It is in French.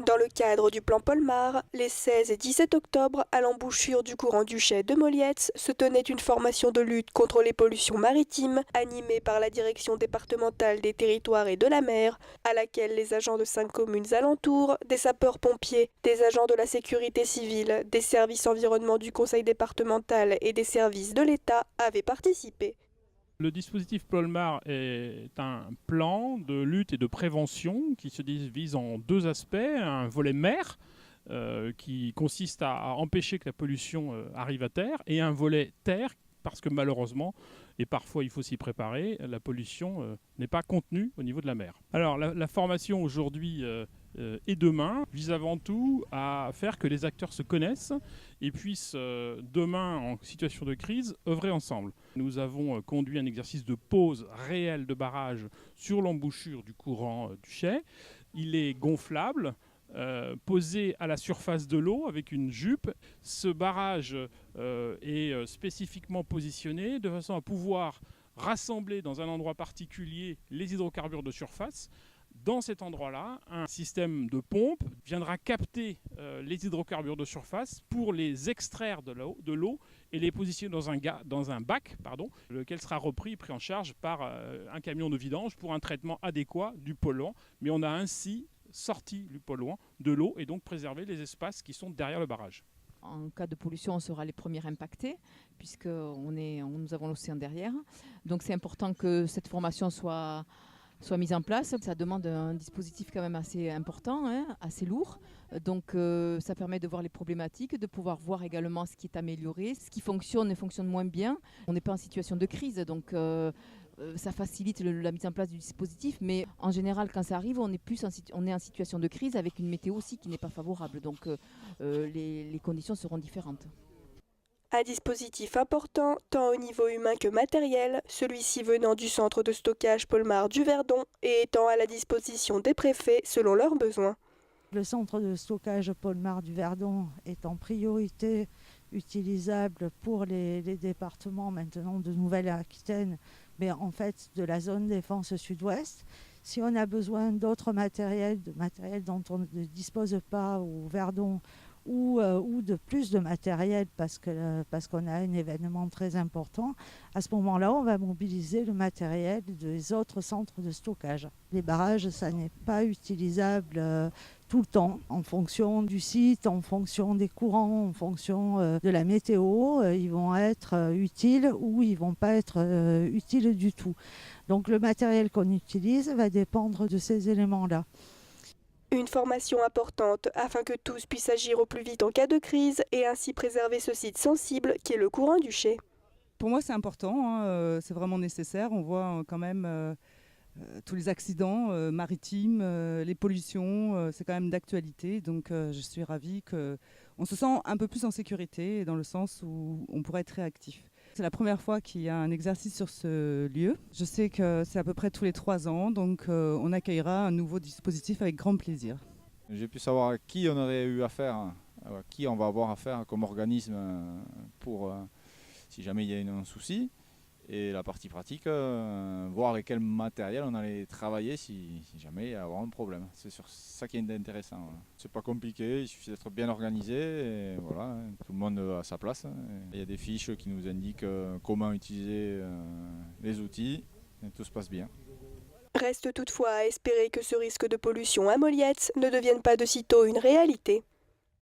Dans le cadre du plan Polmar, les 16 et 17 octobre, à l'embouchure du courant Duchet de Molietz, se tenait une formation de lutte contre les pollutions maritimes, animée par la direction départementale des territoires et de la mer, à laquelle les agents de 5 communes alentours, des sapeurs-pompiers, des agents de la sécurité civile, des services environnement du conseil départemental et des services de l'État avaient participé. Le dispositif Polmar est un plan de lutte et de prévention qui se divise en deux aspects. Un volet mer qui consiste à empêcher que la pollution arrive à terre, et un volet terre parce que malheureusement, et parfois il faut s'y préparer, la pollution n'est pas contenue au niveau de la mer. Alors la formation aujourd'hui et demain vise avant tout à faire que les acteurs se connaissent et puissent demain, en situation de crise, œuvrer ensemble. Nous avons conduit un exercice de pose réelle de barrage sur l'embouchure du courant du Chet. Il est gonflable, posé à la surface de l'eau avec une jupe. Ce barrage est spécifiquement positionné de façon à pouvoir rassembler dans un endroit particulier les hydrocarbures de surface. Dans cet endroit-là, un système de pompe viendra capter les hydrocarbures de surface pour les extraire de l'eau et les positionner dans un bac, lequel sera pris en charge par un camion de vidange pour un traitement adéquat du polluant. Mais on a ainsi sorti du polluant de l'eau et donc préserver les espaces qui sont derrière le barrage. En cas de pollution, on sera les premiers impactés, puisque nous avons l'océan derrière. Donc c'est important que cette formation soit mise en place. Ça demande un dispositif quand même assez important, assez lourd. Donc ça permet de voir les problématiques, de pouvoir voir également ce qui est amélioré, ce qui fonctionne et fonctionne moins bien. On n'est pas en situation de crise, donc ça facilite la mise en place du dispositif, mais en général, quand ça arrive, on est en situation de crise avec une météo aussi qui n'est pas favorable. Donc les conditions seront différentes. Un dispositif important, tant au niveau humain que matériel, celui-ci venant du centre de stockage Polmar du Verdon et étant à la disposition des préfets selon leurs besoins. Le centre de stockage Polmar du Verdon est en priorité utilisable pour les départements maintenant de Nouvelle-Aquitaine, mais en fait de la zone défense sud-ouest. Si on a besoin d'autres matériels, de matériel dont on ne dispose pas au Verdon, ou de plus de matériel parce qu'on a un événement très important, à ce moment-là, on va mobiliser le matériel des autres centres de stockage. Les barrages, ça n'est pas utilisable tout le temps, en fonction du site, en fonction des courants, en fonction de la météo, ils vont être utiles ou ils ne vont pas être utiles du tout. Donc le matériel qu'on utilise va dépendre de ces éléments-là. Une formation importante afin que tous puissent agir au plus vite en cas de crise et ainsi préserver ce site sensible qui est le courant du Chet. Pour moi, c'est important, c'est vraiment nécessaire. On voit quand même tous les accidents maritimes, les pollutions, c'est quand même d'actualité. Donc je suis ravie qu'on se sent un peu plus en sécurité, dans le sens où on pourrait être réactif. C'est la première fois qu'il y a un exercice sur ce lieu. Je sais que c'est à peu près tous les 3 ans, donc on accueillera un nouveau dispositif avec grand plaisir. J'ai pu savoir à qui on aurait eu affaire, à qui on va avoir affaire comme organisme pour si jamais il y a un souci. Et la partie pratique, voir avec quel matériel on allait travailler si jamais il y a vraiment un problème. C'est sur ça qui est intéressant. Voilà. C'est pas compliqué, il suffit d'être bien organisé et voilà, tout le monde a sa place. Il y a des fiches qui nous indiquent comment utiliser les outils et tout se passe bien. Reste toutefois à espérer que ce risque de pollution à Molietz ne devienne pas de sitôt une réalité.